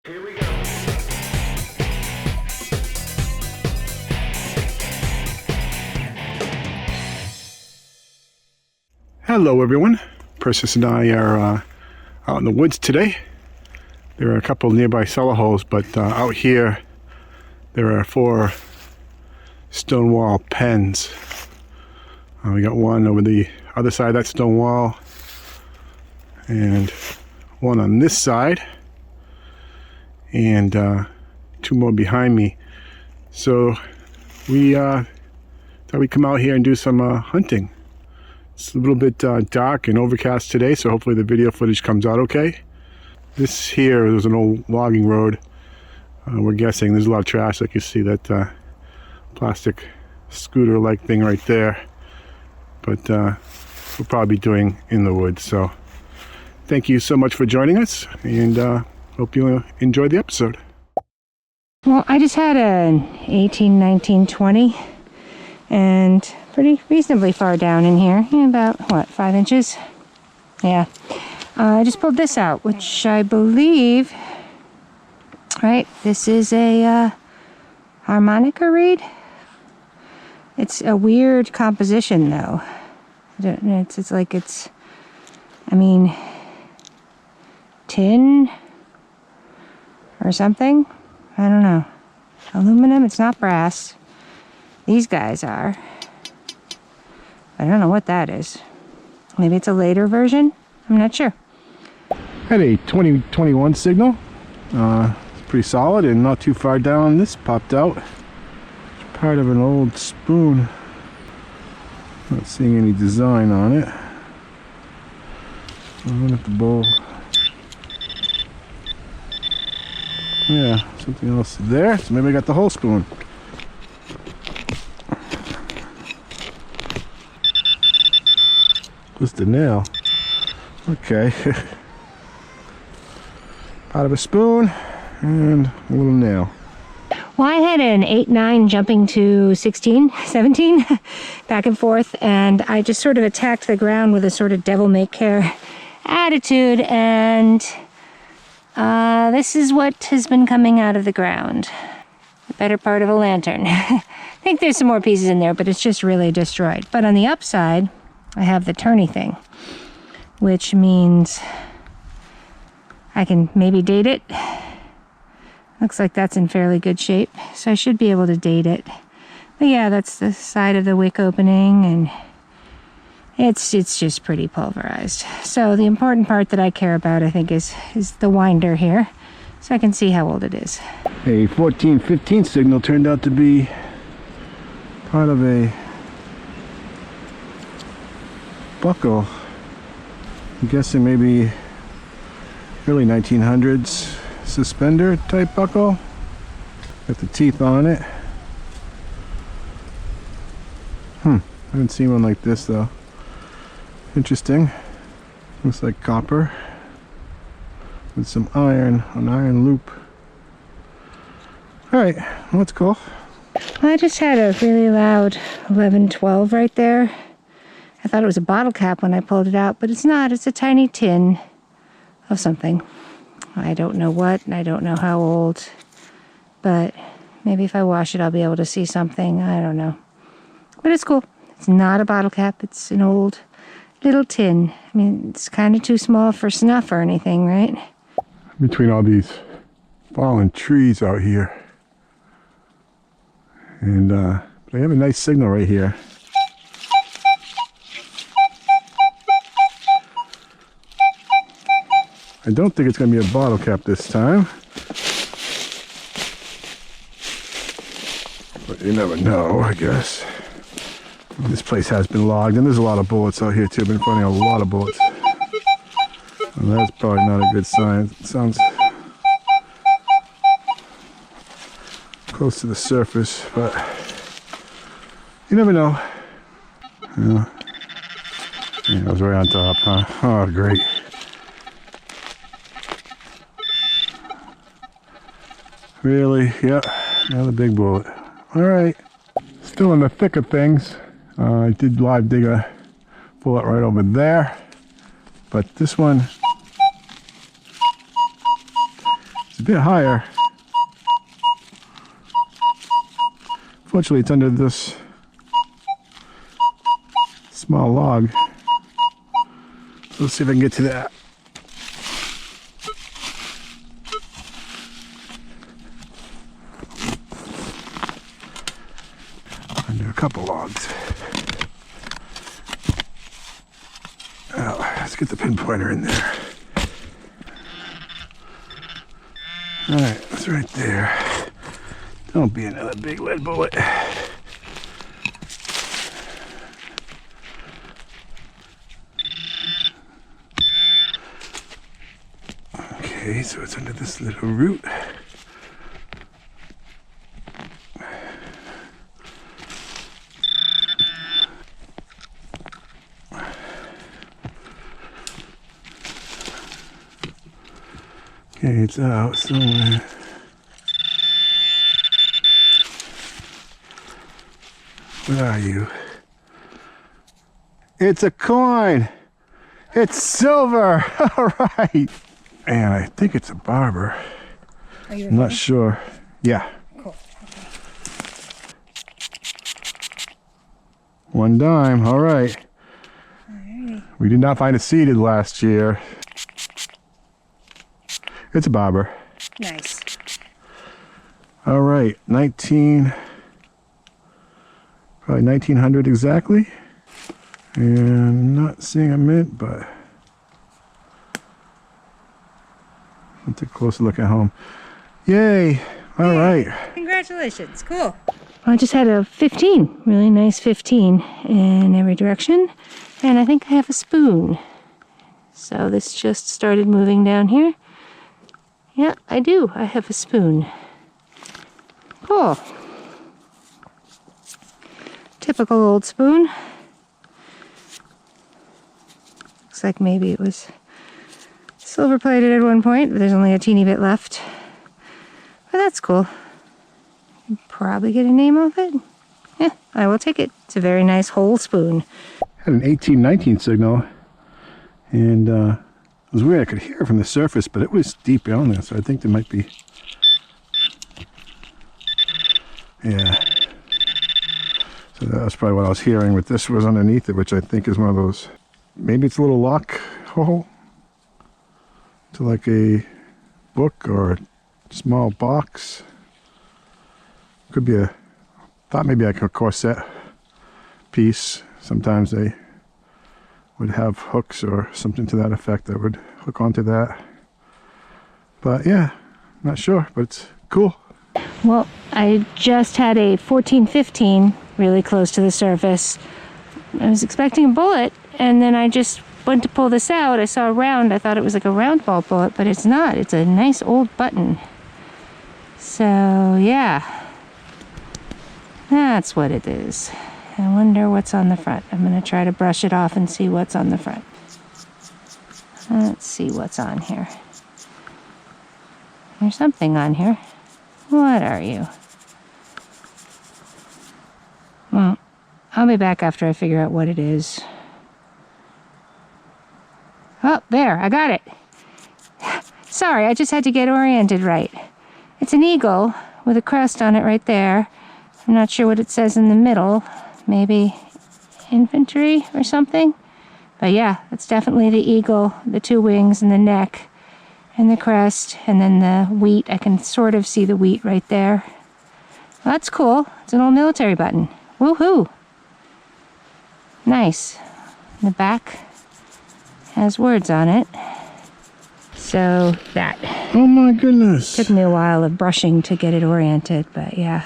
Here we go. Hello everyone, Persis and I are out in the woods today. There are a couple nearby cellar holes, but out here there are 4 stone wall pens. We got one over the other side of that stone wall and one on this side and 2 more behind me. So we thought we'd come out here and do some hunting. It's a little bit dark and overcast today, so hopefully the video footage comes out okay. This here was an old logging road. We're guessing there's a lot of trash, like you see that plastic scooter-like thing right there. But we'll probably be doing in the woods. So thank you so much for joining us, and hope you enjoy the episode. Well, I just had an 18, 19, 20, and pretty reasonably far down in here, about what, 5 inches? Yeah. I just pulled this out, which I believe, right, this is a harmonica reed. It's a weird composition though. It's like it's, I mean, tin or something. I don't know. Aluminum, it's not brass. These guys are. I don't know what that is. Maybe it's a later version? I'm not sure. Had a 2021 signal. It's pretty solid and not too far down. This popped out. It's part of an old spoon. Not seeing any design on it. I wonder if the bowl. Yeah, something else there. So maybe I got the whole spoon. Just a nail. Okay. Part of a spoon and a little nail. Well, I had an 8-9 jumping to 16, 17, back and forth, and I just sort of attacked the ground with a sort of devil-may-care attitude, and this is what has been coming out of the ground. The better part of a lantern. I think there's some more pieces in there, but it's just really destroyed. But on the upside, I have the turny thing, which means I can maybe date it. Looks like that's in fairly good shape, so I should be able to date it. But yeah, that's the side of the wick opening, and it's just pretty pulverized. So the important part that I care about, I think, is the winder here, so I can see how old it is. A 1415 signal turned out to be part of a buckle. I'm guessing maybe early 1900s suspender type buckle. Got the teeth on it. I haven't seen one like this though. Interesting. Looks like copper with some iron, an iron loop. Alright, well, that's cool. I just had a really loud 11-12 right there. I thought it was a bottle cap when I pulled it out, but it's not. It's a tiny tin of something. I don't know what, and I don't know how old, but maybe if I wash it, I'll be able to see something. I don't know. But it's cool. It's not a bottle cap. It's an old little tin. I mean, it's kind of too small for snuff or anything, right? Between all these fallen trees out here. And but I have a nice signal right here. I don't think it's going to be a bottle cap this time. But you never know, I guess. This place has been logged, and there's a lot of bullets out here too. I've been finding a lot of bullets. And that's probably not a good sign. It sounds close to the surface, but you never know. Yeah, it was right on top, huh? Oh, great. Really? Yeah, another big bullet. All right, still in the thick of things. I did live dig a bullet right over there, but this one is bit higher. Fortunately, it's under this small log. Let's see if I can get to that. Under a couple logs. Oh, let's get the pinpointer in there. Alright, that's right there. Don't be another big lead bullet. Okay, so it's under this little root. Okay, it's out somewhere. Where are you? It's a coin! It's silver! All right! And I think it's a Barber. Are you I'm not sure. Yeah. Cool. One dime, all right. Alrighty. We did not find it seeded last year. It's a Barber. Nice. All right, probably 1900 exactly. And I'm not seeing a mint, but I'll take a closer look at home. Yay! All right. Congratulations. Cool. I just had a 15, really nice 15 in every direction. And I think I have a spoon. So this just started moving down here. Yeah, I do. I have a spoon. Cool. Typical old spoon. Looks like maybe it was silver plated at one point, but there's only a teeny bit left. But that's cool. Probably get a name off it. Yeah, I will take it. It's a very nice whole spoon. Had an 1819 signal, and it was weird. I could hear it from the surface, but it was deep down there, so I think there might be. Yeah. So that was probably what I was hearing, but this was underneath it, which I think is one of those. Maybe it's a little lock hole to like a book or a small box. Could be a, thought maybe like a corset piece. Sometimes they would have hooks or something to that effect that would hook onto that. But yeah, not sure, but it's cool. Well, I just had a 14-15 really close to the surface. I was expecting a bullet, and then I just went to pull this out. I saw a round. I thought it was like a round ball bullet, but it's not. It's a nice old button. So yeah, that's what it is. I wonder what's on the front. I'm going to try to brush it off and see what's on the front. Let's see what's on here. There's something on here. What are you? Well, I'll be back after I figure out what it is. Oh, there, I got it. Sorry, I just had to get oriented right. It's an eagle with a crest on it right there. I'm not sure what it says in the middle. Maybe infantry or something. But yeah, it's definitely the eagle, the two wings and the neck and the crest, and then the wheat. I can sort of see the wheat right there. Well, that's cool. It's an old military button. Woohoo! Nice. The back has words on it. So that. Oh my goodness. Took me a while of brushing to get it oriented, but yeah.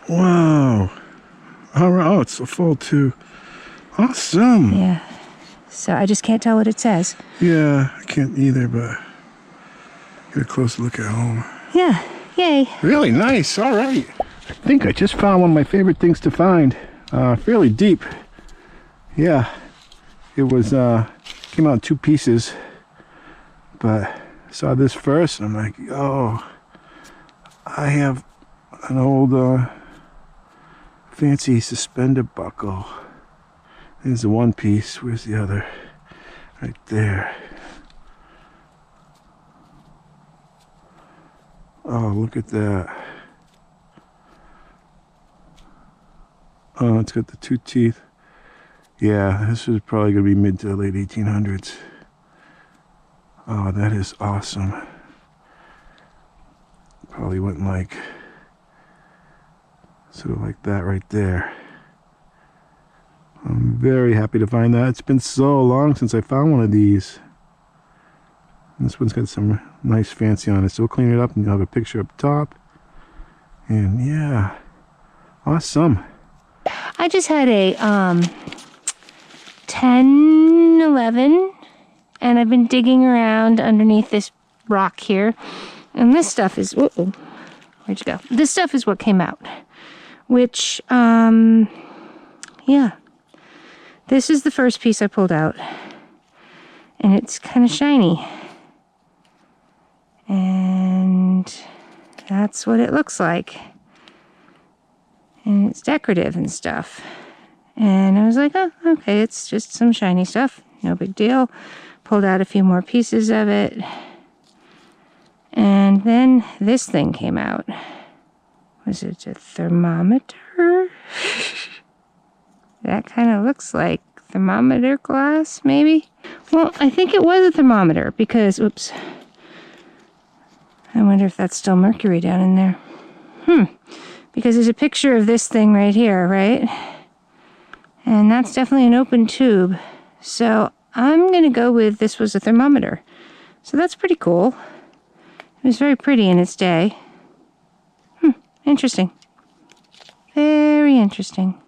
Wow. All right. Oh, it's a full too. Awesome. Yeah. So I just can't tell what it says. Yeah, I can't either, but get a closer look at home. Yeah. Yay. Really nice. All right. I think I just found one of my favorite things to find. Fairly deep. Yeah. It was, came out in 2 pieces. But I saw this first, and I'm like, oh, I have an old fancy suspender buckle. There's the one piece. Where's the other? Right there. Oh, look at that. Oh, it's got the 2 teeth. Yeah, this is probably going to be mid to late 1800s. Oh, that is awesome. Probably went like, sort of like that right there. I'm very happy to find that. It's been so long since I found one of these. This one's got some nice fancy on it, so we'll clean it up and you'll have a picture up top. And yeah, awesome. I just had a 10, 11, and I've been digging around underneath this rock here. And this stuff is, whoa, where'd you go? This stuff is what came out, which, yeah. This is the first piece I pulled out, and it's kind of shiny. And that's what it looks like. And it's decorative and stuff. And I was like, oh, okay, it's just some shiny stuff. No big deal. Pulled out a few more pieces of it. And then this thing came out. Was it a thermometer? That kind of looks like thermometer glass, maybe? Well, I think it was a thermometer because, oops. I wonder if that's still mercury down in there. Because there's a picture of this thing right here, right? And that's definitely an open tube. So I'm going to go with this was a thermometer. So that's pretty cool. It was very pretty in its day. Interesting. Very interesting.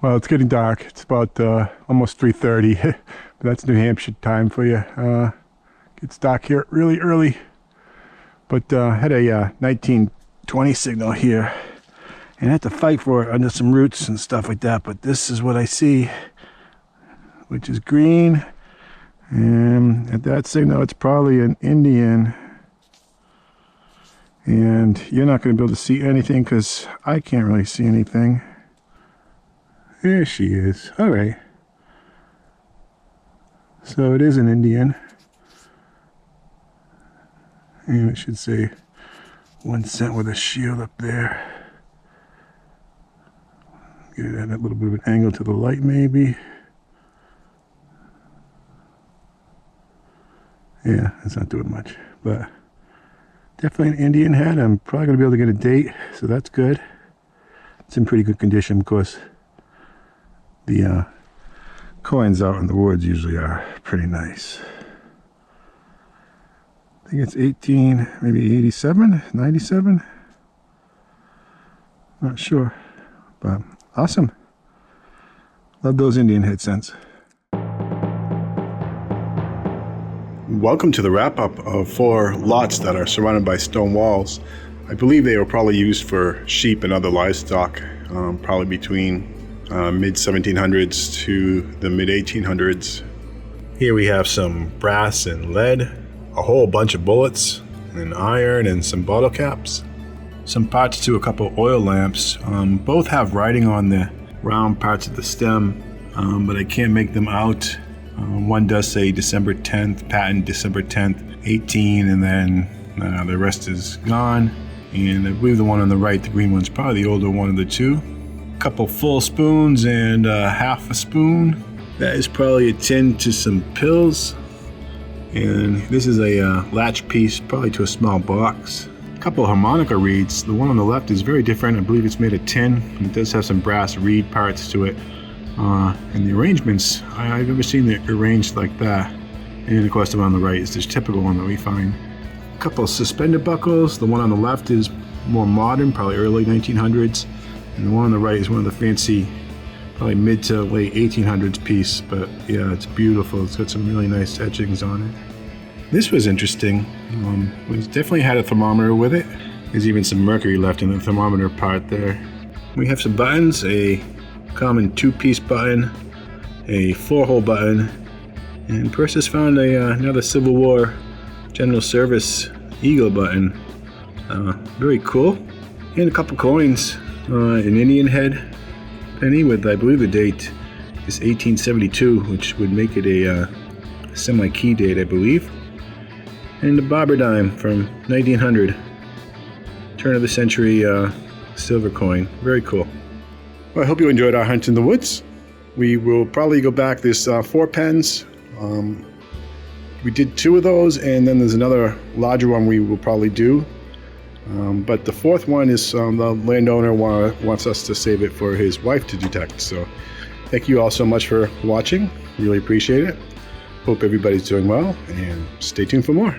Well, it's getting dark. It's about almost 3:30. But that's New Hampshire time for you. Gets dark here really early. But had a 1920 signal here. And I had to fight for it under some roots and stuff like that. But this is what I see, which is green. And at that signal, it's probably an Indian. And you're not going to be able to see anything because I can't really see anything. There she is. All right. So it is an Indian. And it should say 1 cent with a shield up there. Get it at a little bit of an angle to the light, maybe. Yeah, it's not doing much, but definitely an Indian head. I'm probably going to be able to get a date, so that's good. It's in pretty good condition, of course. The coins out in the woods usually are pretty nice. I think it's 18, maybe 87, 97. Not sure, but awesome. Love those Indian head scents. Welcome to the wrap-up of 4 lots that are surrounded by stone walls. I believe they were probably used for sheep and other livestock, probably between mid-1700s to the mid-1800s. Here we have some brass and lead, a whole bunch of bullets, and iron, and some bottle caps. Some parts to a couple oil lamps. Both have writing on the round parts of the stem, but I can't make them out. One does say December 10th, patent December 10th, 18, and then the rest is gone. And I believe the one on the right, the green one's probably the older one of the two. A couple full spoons and half a spoon. That is probably a tin to some pills. And this is a latch piece, probably to a small box. A couple harmonica reeds. The one on the left is very different. I believe it's made of tin, and it does have some brass reed parts to it. And the arrangements, I've never seen it arranged like that. And of course the one on the right is this typical one that we find. A couple of suspender buckles. The one on the left is more modern, probably early 1900s. And the one on the right is one of the fancy, probably mid to late 1800s piece. But yeah, it's beautiful. It's got some really nice etchings on it. This was interesting. We definitely had a thermometer with it. There's even some mercury left in the thermometer part there. We have some buttons, a common 2-piece button, a 4-hole button, and Persis found another Civil War General Service eagle button. Very cool. And a couple coins, an Indian head penny with, I believe the date is 1872, which would make it a semi-key date, I believe. And the Barber dime from 1900. Turn of the century silver coin. Very cool. Well, I hope you enjoyed our hunt in the woods. We will probably go back. There's 4 pens. We did 2 of those, and then there's another larger one we will probably do. But the 4th one is the landowner wants us to save it for his wife to detect. So thank you all so much for watching. Really appreciate it. Hope everybody's doing well, and stay tuned for more.